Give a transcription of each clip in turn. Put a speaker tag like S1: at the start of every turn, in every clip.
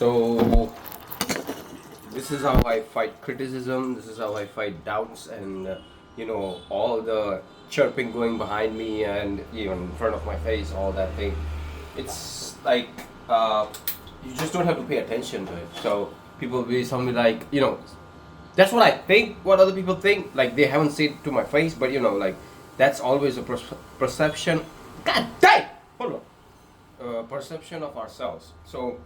S1: So this is how I fight criticism. This is how I fight doubts, and all the chirping going behind me and even in front of my face, all that thing. It's like you just don't have to pay attention to it. So people will be something like, that's what I think. What other people think, like they haven't said it to my face, but like that's always a perception. God damn! Hold on. Perception of ourselves. So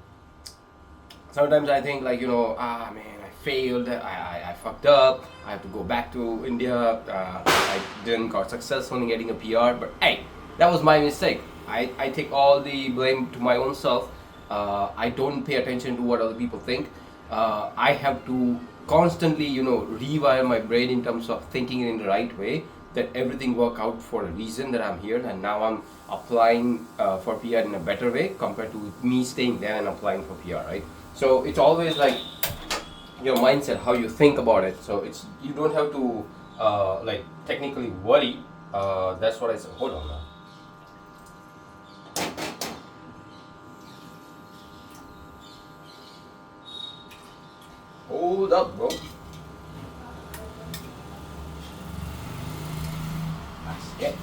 S1: sometimes I think like man, I failed. I fucked up. I have to go back to India. I didn't got successful in getting a PR, but hey, that was my mistake. I take all the blame to my own self. I don't pay attention to what other people think. I have to constantly rewire my brain in terms of thinking in the right way, that everything work out for a reason, that I'm here and now I'm applying for PR in a better way compared to me staying there and applying for PR, right? So it's always like your mindset, how you think about it. So it's, you don't have to like technically worry. That's what I said. Hold on now. Hold up, bro. Basket.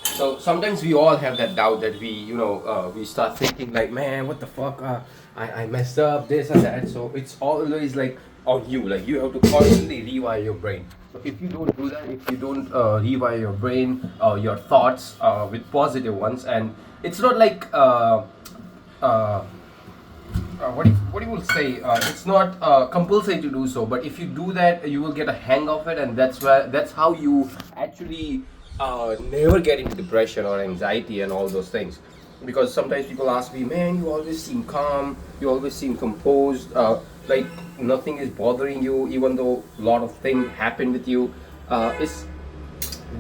S1: So sometimes we all have that doubt that we start thinking like, man, what the fuck, I messed up this and that. So it's always like on you, like you have to constantly rewire your brain. So if you don't do that, if you don't rewire your brain, your thoughts with positive ones, and it's not like what you will say, it's not compulsory to do so, but if you do that you will get a hang of it, and that's how you actually never get into depression or anxiety and all those things. Because sometimes people ask me, man, you always seem calm, you always seem composed, like nothing is bothering you even though a lot of things happen with you. It's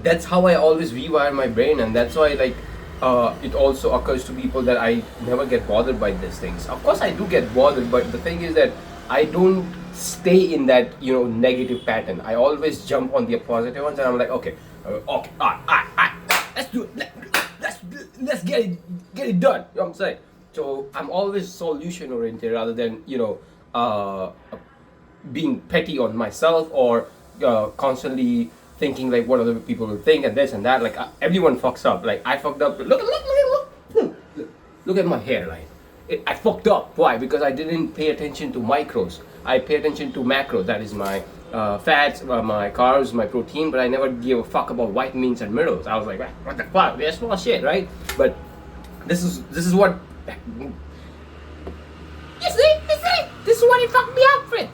S1: That's how I always rewire my brain, and that's why like it also occurs to people that I never get bothered by these things. Of course I do get bothered, but the thing is that I don't stay in that negative pattern. I always jump on the positive ones, and I'm like, okay, okay, let's do it. Let's get it done. You know what I'm saying? So I'm always solution oriented rather than being petty on myself, or constantly thinking like what other people will think and this and that. Like everyone fucks up. Like I fucked up. Look at my hairline. I fucked up. Why? Because I didn't pay attention to micros. I pay attention to macros. That is my fats, my carbs, my protein. But I never gave a fuck about vitamins and minerals. I was like, what the fuck? That's small shit, right? But this is what. You see, this is what it fucked me up with.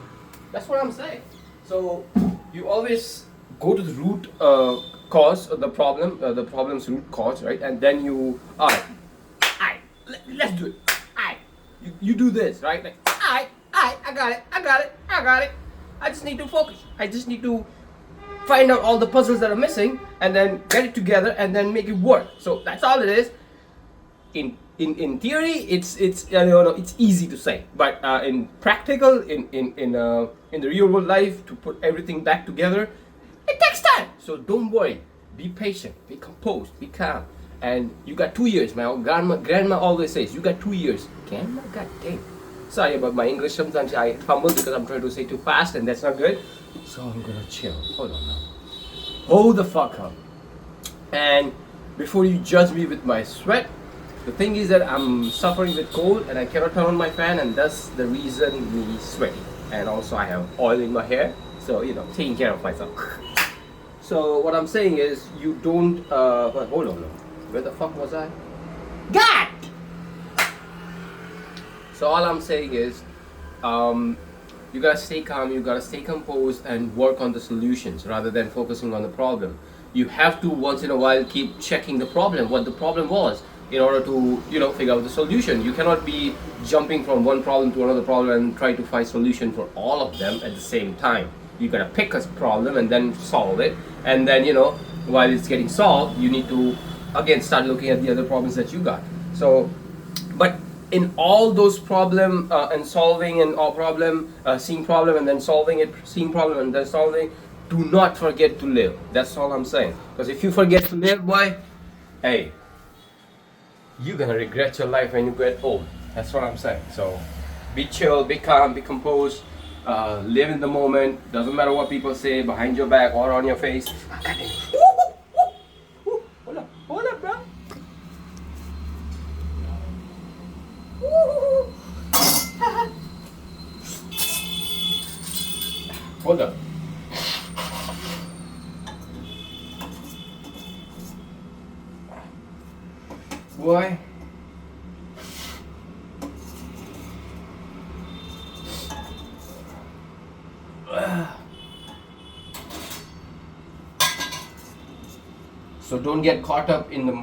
S1: That's what I'm saying. So you always go to the root cause of the problem, the problem's root cause, right? And then you, alright, let's do it. Alright, you do this, right? Like, alright, I got it. I just need to focus. I just need to find out all the puzzles that are missing, and then get it together, and then make it work. So that's all it is. In theory, it's it's easy to say, but in practical, in the real world life, to put everything back together, it takes time. So don't worry. Be patient. Be composed. Be calm. And you got 2 years. My grandma always says, you got 2 years. Grandma, goddamn. Sorry about my English. Sometimes I fumble because I'm trying to say too fast, and that's not good. So I'm gonna chill. Hold on now. Hold the fuck up. And before you judge me with my sweat, the thing is that I'm suffering with cold and I cannot turn on my fan, and that's the reason me sweating. And also I have oil in my hair, so taking care of myself. So what I'm saying is, you don't hold on now. Where the fuck was I? God! So all I'm saying is, you gotta stay calm, you gotta stay composed and work on the solutions rather than focusing on the problem. You have to once in a while keep checking the problem, what the problem was, in order to figure out the solution. You cannot be jumping from one problem to another problem and try to find solution for all of them at the same time. You gotta pick a problem and then solve it, and then while it's getting solved, you need to again start looking at the other problems that you got. So, but in all those problem and solving and all problem, seeing problem and then solving it, seeing problem and then solving, do not forget to live. That's all I'm saying. Because if you forget to live, boy, hey, you're gonna regret your life when you get old. That's what I'm saying. So be chill, be calm, be composed, live in the moment. Doesn't matter what people say behind your back or on your face. Hold up, bro. Hold up. Boy. So don't get caught up in the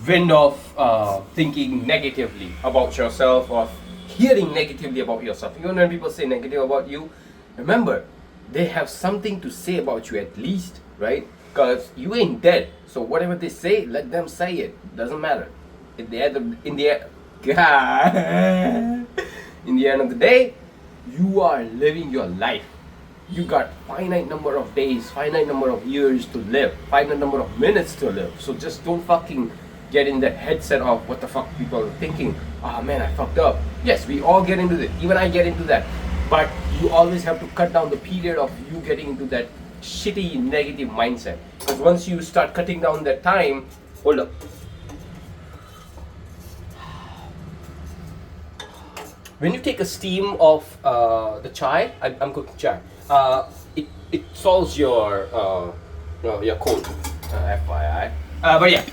S1: wind of thinking negatively about yourself or hearing negatively about yourself. Even when people say negative about you, remember they have something to say about you at least, right? Because you ain't dead. So whatever they say, let them say it. Doesn't matter. In the end of the day, you are living your life. You got finite number of days, finite number of years to live, finite number of minutes to live. So just don't fucking get in the headset of what the fuck people are thinking. Ah, man, I fucked up. Yes, we all get into it. Even I get into that. But you always have to cut down the period of you getting into that shitty negative mindset. Because once you start cutting down that time, hold up. When you take a steam of the chai, I'm cooking chai. It solves your cold, FYI. But yeah,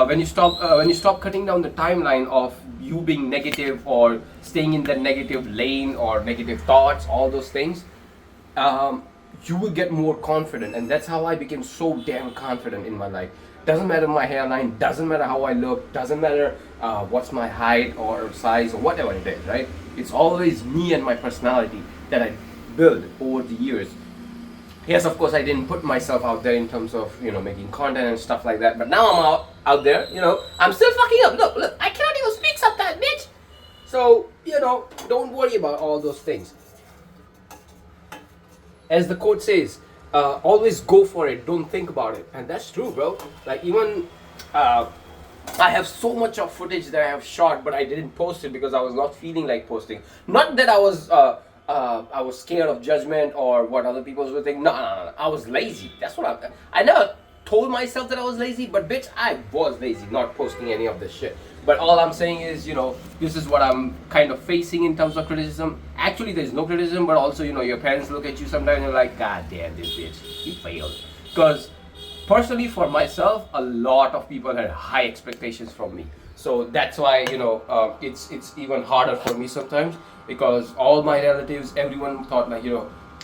S1: when you stop cutting down the timeline of you being negative or staying in that negative lane or negative thoughts, all those things, you will get more confident, and that's how I became so damn confident in my life. Doesn't matter my hairline, doesn't matter how I look, doesn't matter what's my height or size or whatever it is, right? It's always me and my personality that I build over the years. Yes, of course, I didn't put myself out there in terms of, making content and stuff like that, but now I'm out there, I'm still fucking up. Look, I cannot even speak sometimes, bitch. So, don't worry about all those things. As the quote says, always go for it, don't think about it. And that's true, bro. Like, even I have so much of footage that I have shot, but I didn't post it because I was not feeling like posting. Not that I was scared of judgment or what other people would think. No. I was lazy. That's what I never told myself that I was lazy, but bitch, I was lazy, not posting any of this shit. But all I'm saying is, this is what I'm kind of facing in terms of criticism. Actually, there's no criticism, but also, your parents look at you sometimes and you're like, God damn, this bitch, he failed. Because personally, for myself, a lot of people had high expectations from me. So that's why, it's even harder for me sometimes, because all my relatives, everyone thought like,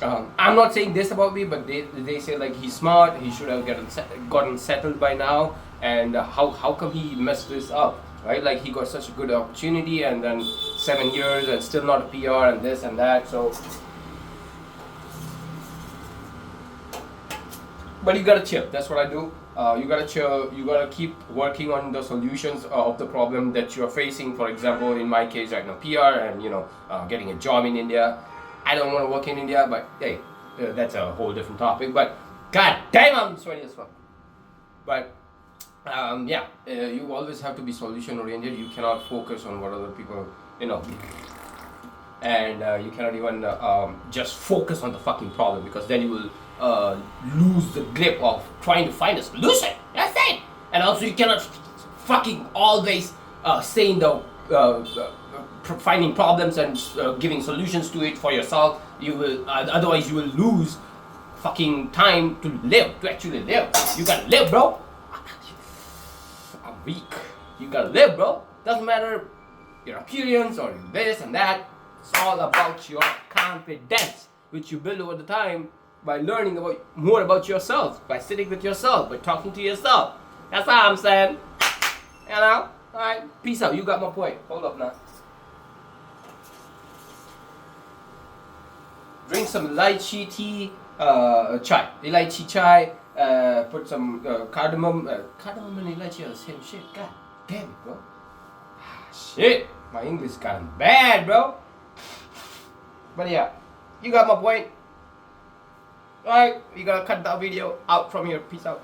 S1: I'm not saying this about me, but they say like, he's smart, he should have gotten settled by now, and how come he messed this up, right? Like, he got such a good opportunity and then 7 years and still not a PR and this and that. So, but you gotta chill. That's what I do. You gotta chill. You gotta keep working on the solutions of the problem that you're facing. For example, in my case right now, PR and getting a job in India. I don't want to work in India, but hey, that's a whole different topic. But god damn, I'm sweaty as fuck. But you always have to be solution oriented. You cannot focus on what other people, and you cannot even just focus on the fucking problem, because then you will lose the grip of trying to find a solution. That's it. And also, you cannot fucking always stay in the finding problems and giving solutions to it for yourself. You will otherwise you will lose fucking time to actually live. You gotta live, bro. I'm weak. You gotta live, bro. Doesn't matter your appearance or this and that. It's all about your confidence, which you build over the time by learning more about yourself, by sitting with yourself, by talking to yourself. That's all I'm saying. Alright, peace out. You got my point. Hold up now. Drink some lychee tea, chai. Lychee chai, put some cardamom. Cardamom and lychee are the same shit. God Damn it, bro. Shit, my English gotten bad, bro. But yeah, you got my point. Alright, we gotta cut that video out from here. Peace out.